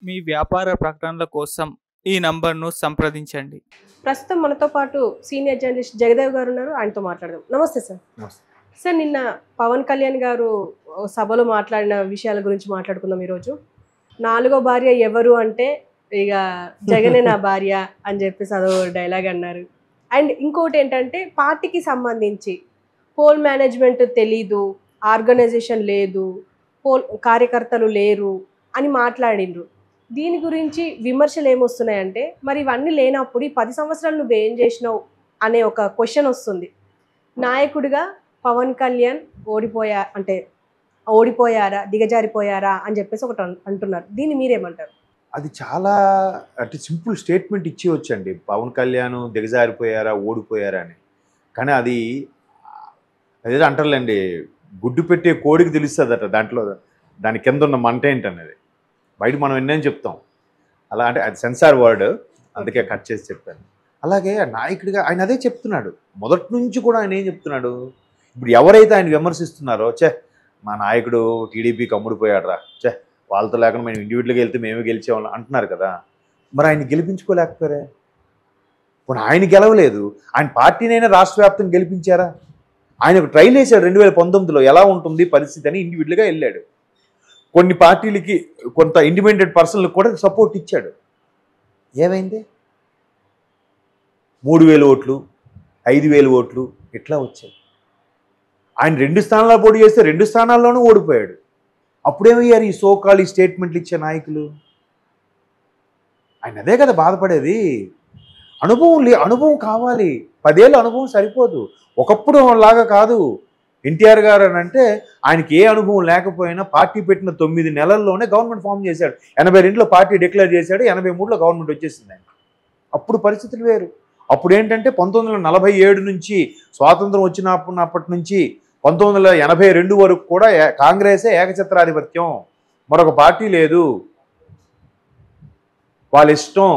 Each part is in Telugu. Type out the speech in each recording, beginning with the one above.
మీ వ్యాపార ప్రకటనల కోసం ఈ నంబర్ను సంప్రదించండి. ప్రస్తుతం మనతో పాటు సీనియర్ జర్నలిస్ట్ జగదేవ్ గారు ఉన్నారు. ఆయనతో మాట్లాడదాం. నమస్తే సార్. సార్, నిన్న పవన్ కళ్యాణ్ గారు సభలో మాట్లాడిన విషయాల గురించి మాట్లాడుకుందాం ఈరోజు. 4వ భార్య ఎవరు అంటే ఇక జగనే నా భార్య అని చెప్పేసి అదో డైలాగ్ అన్నారు. అండ్ ఇంకోటి ఏంటంటే పార్టీకి సంబంధించి పోల్ మేనేజ్మెంట్ తెలీదు, ఆర్గనైజేషన్ లేదు, కార్యకర్తలు లేరు అని మాట్లాడిండ్రు. దీని గురించి విమర్శలు ఏమొస్తున్నాయంటే, మరి ఇవన్నీ లేనప్పుడు ఈ 10 సంవత్సరాలు నువ్వేం చేసినావు అనే ఒక క్వశ్చన్ వస్తుంది. నాయకుడిగా పవన్ కళ్యాణ్ ఓడిపోయారా, దిగజారిపోయారా అని చెప్పేసి ఒకటి అంటున్నారు. దీన్ని మీరేమంటారు? అది చాలా అంటే సింపుల్ స్టేట్మెంట్ ఇచ్చేయొచ్చండి. పవన్ కళ్యాణ్ దిగజారిపోయారా, ఓడిపోయారా అని. కానీ అదేదో అంటారులేండి, గుడ్డు పెట్టే కోడికి తెలుస్తుందట దాంట్లో దాని కింద ఉన్న మంట ఏంటనేది. బయట మనం ఎన్నని చెప్తాం, అలా అంటే అది సెన్సార్ వర్డ్, అందుకే కట్ చేసి చెప్పాను. అలాగే నాయకుడిగా ఆయన అదే చెప్తున్నాడు మొదటి నుంచి కూడా. ఆయన ఏం చెప్తున్నాడు, ఇప్పుడు ఎవరైతే ఆయన విమర్శిస్తున్నారో, మా నాయకుడు టీడీపీకి అమ్ముడిపోయాడు రా, వాళ్ళతో లేకుండా మేము ఇండివిజువల్గా వెళ్తే మేమే గెలిచేవాళ్ళం అంటున్నారు కదా. మరి ఆయన గెలిపించుకోలేకపోయారే? ఇప్పుడు ఆయన గెలవలేదు, ఆయన పార్టీనైనా రాష్ట్ర వ్యాప్తంగా గెలిపించారా? ఆయన ఒక ట్రైల్ వేసాడు 2019లో ఎలా ఉంటుంది పరిస్థితి అని. ఇండివిజువల్గా వెళ్ళాడు, కొన్ని పార్టీలకి కొంత ఇండిపెండెంట్ పర్సన్లకు కూడా సపోర్ట్ ఇచ్చాడు. ఏమైంది? 3000 ఓట్లు, 5000 ఓట్లు ఇట్లా వచ్చాయి. ఆయన 2 స్థానాల్లో పోటీ చేస్తే 2 స్థానాల్లోనూ ఓడిపోయాడు. అప్పుడేమయ్యారు ఈ సోకాలి స్టేట్మెంట్లు ఇచ్చే నాయకులు? ఆయన అదే కదా బాధపడేది. అనుభవం కావాలి. 10 ఏళ్ళ అనుభవం సరిపోదు. ఒకప్పుడు లాగా కాదు. ఎన్టీఆర్ గారు అని అంటే ఆయనకి ఏ అనుభవం లేకపోయినా పార్టీ పెట్టిన 9 నెలల్లోనే గవర్నమెంట్ ఫామ్ చేశాడు. 82లో పార్టీ డిక్లేర్ చేశాడు, 83లో గవర్నమెంట్ వచ్చేసింది ఆయన. అప్పుడు పరిస్థితులు వేరు. అప్పుడు ఏంటంటే 1947 నుంచి స్వాతంత్రం వచ్చినప్పటి నుంచి 1982 వరకు కూడా కాంగ్రెసే ఏకఛత్రాధిపత్యం, మరొక పార్టీ లేదు. వాళ్ళ ఇష్టం.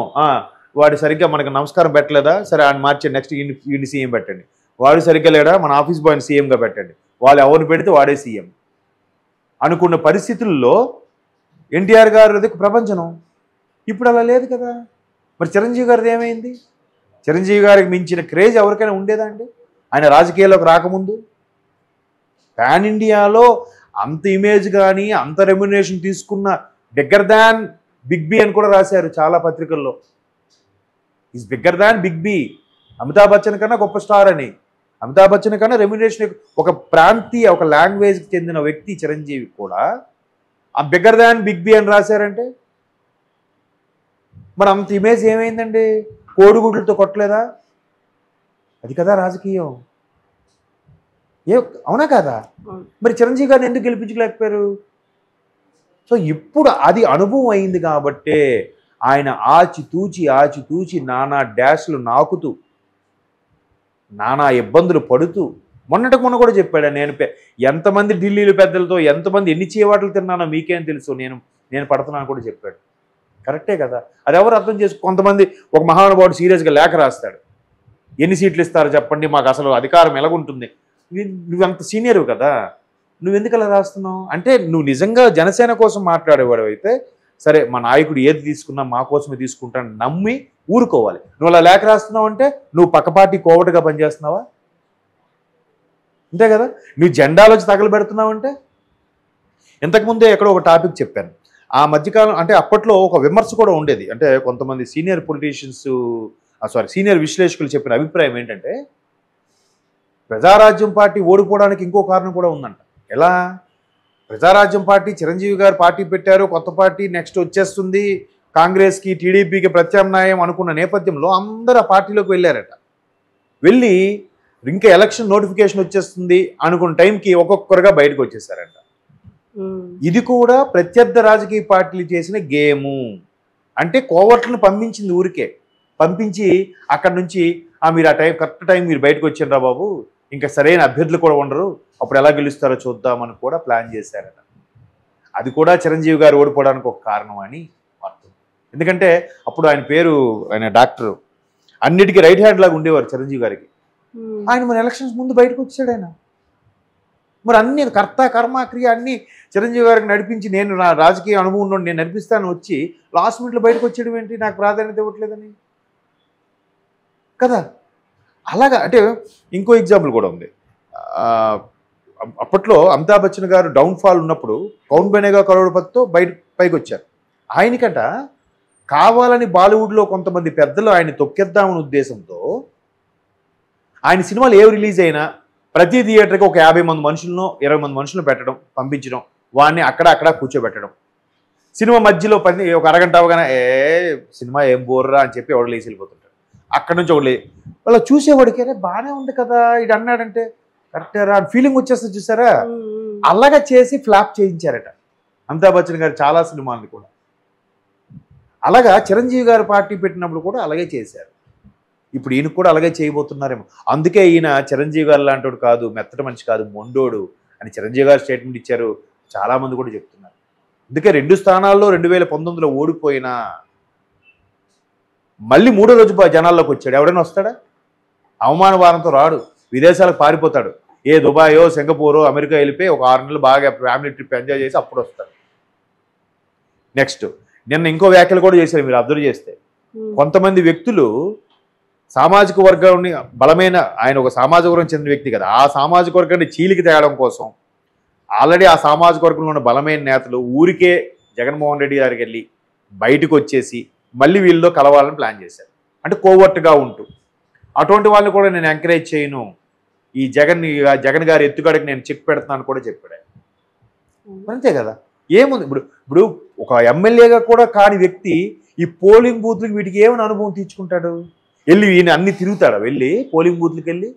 వాడు సరిగ్గా మనకు నమస్కారం పెట్టలేదా, సరే ఆయన మార్చి నెక్స్ట్ ఈయన సీఎం పెట్టండి. వాడు సరిగ్గా లేడా, మన ఆఫీస్ బాయ్ని సీఎంగా పెట్టండి. వాళ్ళు ఎవరిని పెడితే వాడే సీఎం అనుకున్న పరిస్థితుల్లో ఎన్టీఆర్ గారిది ప్రపంచం. ఇప్పుడు అలా లేదు కదా. మరి చిరంజీవి గారిది ఏమైంది? చిరంజీవి గారికి మించిన క్రేజ్ ఎవరికైనా ఉండేదా అండి ఆయన రాజకీయాల్లోకి రాకముందు? పాన్ ఇండియాలో అంత ఇమేజ్ కానీ అంత రెమ్యునరేషన్ తీసుకున్న బిగ్గర్ దాన్ బిగ్ బి అని కూడా రాశారు చాలా పత్రికల్లో. Is bigger than big B, Amitabh Bachchan కన్నా గొప్ప స్టార్ అని. అమితాబ్ బచ్చన్ కన్నా రెమ్యునరేషన్ ఒక ప్రాంతీయ ఒక లాంగ్వేజ్కి చెందిన వ్యక్తి చిరంజీవి కూడా ఆ బిగ్గర్ దాన్ బిగ్ బి అని రాశారంటే మరి అంత ఇమేజ్ ఏమైందండి? కోడిగుడ్లతో కొట్టలేదా? అది కదా రాజకీయం. అవునా కదా? మరి చిరంజీవి గారిని ఎందుకు గెలిపించలేకపోయారు? సో ఇప్పుడు అది అనుభవం అయింది కాబట్టే ఆయన ఆచితూచి నానా డాష్లు నాకుతూ, నానా ఇబ్బందులు పడుతూ, మొన్న కూడా చెప్పాడు, నేను ఎంతమంది ఢిల్లీలో పెద్దలతో ఎంతమంది ఎన్ని చీవాట్లు తిన్నానో మీకేం తెలుసు, నేను పడుతున్నాను కూడా చెప్పాడు. కరెక్టే కదా. అది ఎవరు అర్థం చేసుకో. కొంతమంది ఒక మహానుభావుడు సీరియస్గా లేఖ రాస్తాడు, ఎన్ని సీట్లు ఇస్తారో చెప్పండి, మాకు అసలు అధికారం ఎలాగుంటుంది. నువ్వంత సీనియర్ కదా, నువ్వెందుకు అలా రాస్తున్నావు అంటే, నువ్వు నిజంగా జనసేన కోసం మాట్లాడేవాడు అయితే సరే, మా నాయకుడు ఏది తీసుకున్నా మా కోసమే తీసుకుంటాను నమ్మి ఊరుకోవాలి. నువ్వు అలా లేఖ రాస్తున్నావు అంటే నువ్వు పక్క పార్టీ కోవటగా పనిచేస్తున్నావా? అంతే కదా. నువ్వు జెండాలో వచ్చి తగలబెడుతున్నావు అంటే. ఇంతకుముందే ఎక్కడో ఒక టాపిక్ చెప్పాను. ఆ మధ్యకాలం అంటే అప్పట్లో ఒక విమర్శ కూడా ఉండేది. అంటే కొంతమంది సీనియర్ విశ్లేషకులు చెప్పిన అభిప్రాయం ఏంటంటే, ప్రజారాజ్యం పార్టీ ఓడిపోవడానికి ఇంకో కారణం కూడా ఉందంట. ఎలా? ప్రజారాజ్యం పార్టీ చిరంజీవి గారు పార్టీ పెట్టారు, కొత్త పార్టీ నెక్స్ట్ వచ్చేస్తుంది, కాంగ్రెస్కి టీడీపీకి ప్రత్యామ్నాయం అనుకున్న నేపథ్యంలో అందరూ ఆ పార్టీలోకి వెళ్ళారట. వెళ్ళి ఇంకా ఎలక్షన్ నోటిఫికేషన్ వచ్చేస్తుంది అనుకున్న టైంకి ఒక్కొక్కరుగా బయటకు వచ్చేసారట. ఇది కూడా ప్రత్యర్థ రాజకీయ పార్టీలు చేసిన గేము. అంటే కోవర్ట్లను పంపించింది, ఊరికే పంపించి అక్కడ నుంచి మీరు ఆ కరెక్ట్ టైం మీరు బయటకు వచ్చిండ్రా బాబు, ఇంకా సరైన అభ్యర్థులు కూడా ఉండరు, అప్పుడు ఎలా గెలుస్తారో చూద్దామని కూడా ప్లాన్ చేశారట. అది కూడా చిరంజీవి గారు ఓడిపోవడానికి ఒక కారణం అని అర్థం. ఎందుకంటే అప్పుడు ఆయన డాక్టర్, అన్నిటికీ రైట్ హ్యాండ్ లాగా ఉండేవారు చిరంజీవి గారికి. ఆయన మన ఎలక్షన్స్ ముందు బయటకు వచ్చాడు. ఆయన మరి అన్ని కర్త కర్మ క్రియ అన్నీ చిరంజీవి గారికి నడిపించి నేను నా రాజకీయ అనుభవం ఉన్నాను నేను నడిపిస్తాను వచ్చి లాస్ట్ మినిట్లో బయటకు వచ్చేయడం ఏంటి నాకు ప్రాధాన్యత ఇవ్వట్లేదని కదా. అలాగా అంటే ఇంకో ఎగ్జాంపుల్ కూడా ఉంది. అప్పట్లో అమితాబ్ బచ్చన్ గారు డౌన్ఫాల్ ఉన్నప్పుడు కౌన్ బనేగా కరోడ్పతితో పైకి వచ్చారు. ఆయనకట కావాలని బాలీవుడ్లో కొంతమంది పెద్దలు ఆయన తొక్కేద్దామనే ఉద్దేశంతో ఆయన సినిమాలు ఏవి రిలీజ్ అయినా ప్రతి థియేటర్కి ఒక 50 మంది మనుషులను 20 మంది మనుషులను పెట్టడం పంపించడం వాడిని అక్కడ కూర్చోబెట్టడం. సినిమా మధ్యలో ఒక అరగంట అవగానే సినిమా ఏం బోర్రా అని చెప్పి ఎవడు లేచి వెళ్ళిపోతుంటాడు. అక్కడి నుంచి ఒకటి వాళ్ళ చూసేవాడికి అరే బాగానే ఉంది కదా ఇది అన్నాడంటే కరెక్టరా ఫీలింగ్ వచ్చేస్తుంది చూసారా. అలాగా చేసి ఫ్లాప్ చేయించారట అమితాబ్ బచ్చన్ గారు చాలా సినిమాలు కూడా. అలాగా చిరంజీవి గారు పార్టీ పెట్టినప్పుడు కూడా అలాగే చేశారు. ఇప్పుడు ఈయనకు కూడా అలాగే చేయబోతున్నారేమో. అందుకే ఈయన చిరంజీవి గారు లాంటి కాదు, మెత్తటి మనిషి కాదు, మొండోడు అని చిరంజీవి గారు స్టేట్మెంట్ ఇచ్చారు. చాలామంది కూడా చెప్తున్నారు. అందుకే 2 స్థానాల్లో 2019లో ఓడిపోయినా మళ్ళీ 3వ రోజు జనాల్లోకి వచ్చాడు. ఎవడైనా వస్తాడా? అవమాన భారంతో రాడు, విదేశాలకు పారిపోతాడు. ఏ దుబాయో సింగపూరో అమెరికా వెళ్ళిపోయి ఒక 6 నెలలు బాగా ఫ్యామిలీ ట్రిప్ ఎంజాయ్ చేసి అప్పుడు వస్తాడు. నెక్స్ట్ నిన్న ఇంకో వ్యాఖ్యలు కూడా చేశారు మీరు అబ్జర్వ్ చేస్తే. కొంతమంది వ్యక్తులు సామాజిక వర్గాన్ని బలమైన ఆయన ఒక సామాజిక వర్గం చెందిన వ్యక్తి కదా, ఆ సామాజిక వర్గాన్ని చీలికి తేయడం కోసం ఆల్రెడీ ఆ సామాజిక వర్గంలో ఉన్న బలమైన నేతలు ఊరికే జగన్మోహన్ రెడ్డి గారికి వెళ్ళి బయటకు వచ్చేసి మళ్ళీ వీళ్ళతో కలవాలని ప్లాన్ చేశారు. అంటే కోవర్ట్గా ఉంటూ అటువంటి వాళ్ళని కూడా నేను ఎంకరేజ్ చేయను, ఈ జగన్ గారి ఎత్తుగడకి నేను చెక్ పెడుతున్నాను కూడా చెప్పాడు. అంతే కదా. ఏముంది ఇప్పుడు ఒక ఎమ్మెల్యేగా కూడా కాని వ్యక్తి ఈ పోలింగ్ బూత్లకి వీటికి ఏమైనా అనుభవం తీర్చుకుంటాడు? వెళ్ళి ఈయన అన్ని తిరుగుతాడా? వెళ్ళి పోలింగ్ బూత్లకి వెళ్ళి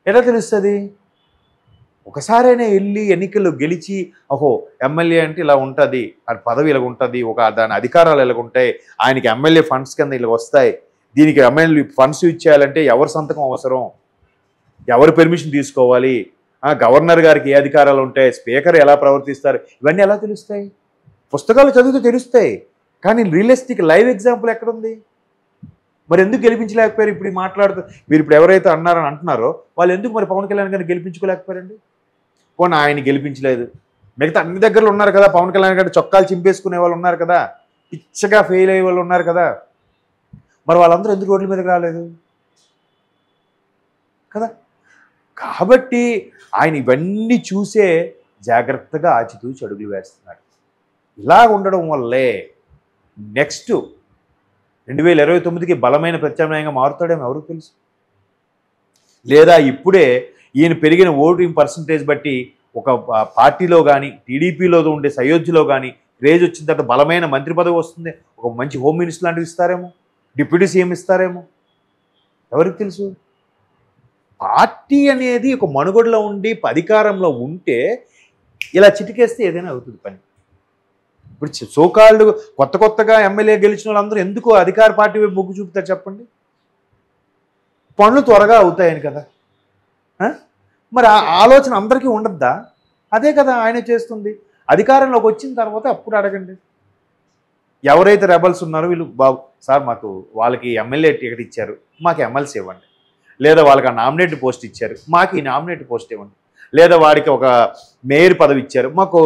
ఎలా తెలుస్తుంది? ఒకసారైనా వెళ్ళి ఎన్నికల్లో గెలిచి ఓహో ఎమ్మెల్యే అంటే ఇలా ఉంటుంది, అది పదవి ఇలా ఉంటుంది, దాని అధికారాలు ఇలా ఉంటాయి, ఆయనకి ఎమ్మెల్యే ఫండ్స్ కింద ఇలా వస్తాయి, దీనికి ఎమ్మెల్యే ఫండ్స్ ఇచ్చేయాలంటే ఎవరి సంతకం అవసరం, ఎవరు పెర్మిషన్ తీసుకోవాలి, గవర్నర్ గారికి ఏ అధికారాలు ఉంటాయి, స్పీకర్ ఎలా ప్రవర్తిస్తారు, ఇవన్నీ ఎలా తెలుస్తాయి? పుస్తకాలు చదివితే తెలుస్తాయి. కానీ రియలిస్టిక్ లైవ్ ఎగ్జాంపుల్ ఎక్కడుంది? మరి ఎందుకు గెలిపించలేకపోయారు? ఇప్పుడు మాట్లాడుతూ మీరు ఇప్పుడు ఎవరైతే అన్నారని అంటున్నారో వాళ్ళు ఎందుకు మరి పవన్ కళ్యాణ్ గారిని గెలిపించుకోలేకపోయారండి? పోనీ ఆయన గెలిపించలేదు, మిగతా అన్ని దగ్గరలో ఉన్నారు కదా. పవన్ కళ్యాణ్ గారి చొక్కాలు చింపేసుకునే వాళ్ళు ఉన్నారు కదా, పిచ్చగా ఫెయిల్ అయ్యే వాళ్ళు ఉన్నారు కదా. మరి వాళ్ళందరూ ఎందుకు రోడ్ల మీదకి రాలేదు కదా? కాబట్టి ఆయన ఇవన్నీ చూసే జాగ్రత్తగా ఆచితూచి అడుగులు వేస్తున్నాడు. ఇలా ఉండడం వల్లే నెక్స్ట్ 2029కి బలమైన ప్రత్యామ్నాయంగా మారుతాడేమో ఎవరికి తెలుసు. లేదా ఇప్పుడే ఈయన పెరిగిన ఓటింగ్ పర్సంటేజ్ బట్టి ఒక పార్టీలో కానీ టీడీపీలో ఉండే సయోధ్యలో కానీ క్రేజ్ వచ్చిన తర్వాత బలమైన మంత్రి పదవి వస్తుంది, ఒక మంచి హోమ్ మినిస్టర్ లాంటివి ఇస్తారేమో, డిప్యూటీ సీఎం ఇస్తారేమో, ఎవరికి తెలుసు. పార్టీ అనేది ఒక మనుగడలో ఉండి అధికారంలో ఉంటే ఇలా చిటికేస్తే ఏదైనా అవుతుంది పని. ఇప్పుడు సోకాళ్ళు కొత్తగా ఎమ్మెల్యే గెలిచిన వాళ్ళందరూ ఎందుకు అధికార పార్టీ వైపు మొగ్గు చూపుతారు చెప్పండి? పనులు త్వరగా అవుతాయని కదా. మరి ఆ ఆలోచన అందరికీ ఉండద్దా? అదే కదా ఆయన చేస్తుంది. అధికారంలోకి వచ్చిన తర్వాత అప్పుడు అడగండి. ఎవరైతే రెబల్స్ ఉన్నారో వీళ్ళు బాబు సార్ మాకు వాళ్ళకి ఎమ్మెల్యే టికెట్ ఇచ్చారు, మాకు ఎమ్మెల్సీ ఇవ్వండి, లేదా వాళ్ళకి ఆ నామినేట్ పోస్ట్ ఇచ్చారు, మాకు ఈ నామినేట్ పోస్ట్ ఇవ్వండి, లేదా వాడికి ఒక మేయర్ పదవి ఇచ్చారు, మాకు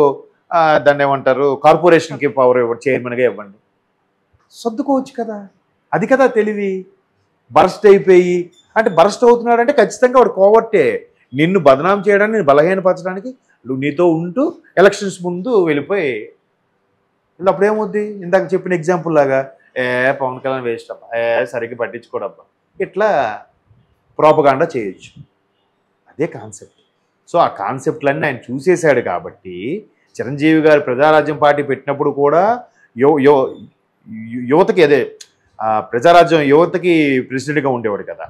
దాన్ని ఏమంటారు కార్పొరేషన్కి పవర్ చైర్మన్గా ఇవ్వండి. సర్దుకోవచ్చు కదా. అది కదా తెలివి. బరస్ట్ అయిపోయి అంటే బరస్ట్ అవుతున్నాడంటే ఖచ్చితంగా వాడు కోవట్టే. నిన్ను బదనాం చేయడానికి, నేను బలహీనపరచడానికి నువ్వు నీతో ఉంటూ ఎలక్షన్స్ ముందు వెళ్ళిపోయి అప్పుడు ఏమవుద్ది? ఇందాక చెప్పిన ఎగ్జాంపుల్ లాగా పవన్ కళ్యాణ్ వేస్ట్ అబ్బా, సరిగ్గా పట్టించుకోడబ్బా, ఇట్లా ప్రోపగాండా చేయొచ్చు. అదే కాన్సెప్ట్. సో ఆ కాన్సెప్ట్లన్నీ ఆయన చూసేశాడు కాబట్టి చిరంజీవి గారు ప్రజారాజ్యం పార్టీ పెట్టినప్పుడు కూడా యువతకి అదే ప్రజారాజ్యం యువతకి ప్రెసిడెంట్గా ఉండేవాడు కదా.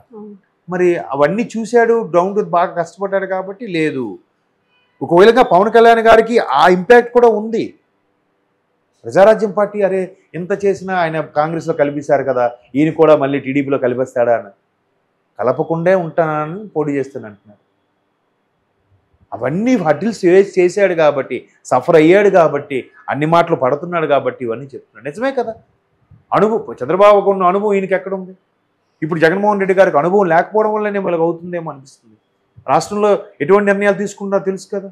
మరి అవన్నీ చూశాడు, గ్రౌండ్ బాగా కష్టపడ్డాడు కాబట్టి లేదు. ఒకవేళగా పవన్ కళ్యాణ్ గారికి ఆ ఇంపాక్ట్ కూడా ఉంది. ప్రజారాజ్యం పార్టీ అరే ఎంత చేసినా ఆయన కాంగ్రెస్లో కలిపేశారు కదా, ఈయన కూడా మళ్ళీ టీడీపీలో కలిపేస్తాడా అని, కలపకుండే ఉంటానని పోటీ చేస్తానంటున్నాడు. అవన్నీ హడ్డిల్స్ చేశాడు కాబట్టి, సఫర్ అయ్యాడు కాబట్టి, అన్ని మాటలు పడుతున్నాడు కాబట్టి ఇవన్నీ చెప్తున్నాడు. నిజమే కదా. అనుభవం చంద్రబాబుకు ఉన్న అనుభవం ఈయనకి ఎక్కడ ఉంది? ఇప్పుడు జగన్మోహన్ రెడ్డి గారికి అనుభవం లేకపోవడం వల్లనే మనకు అవుతుందేమో అనిపిస్తుంది. రాష్ట్రంలో ఎటువంటి నిర్ణయాలు తీసుకుంటారో తెలుసు కదా.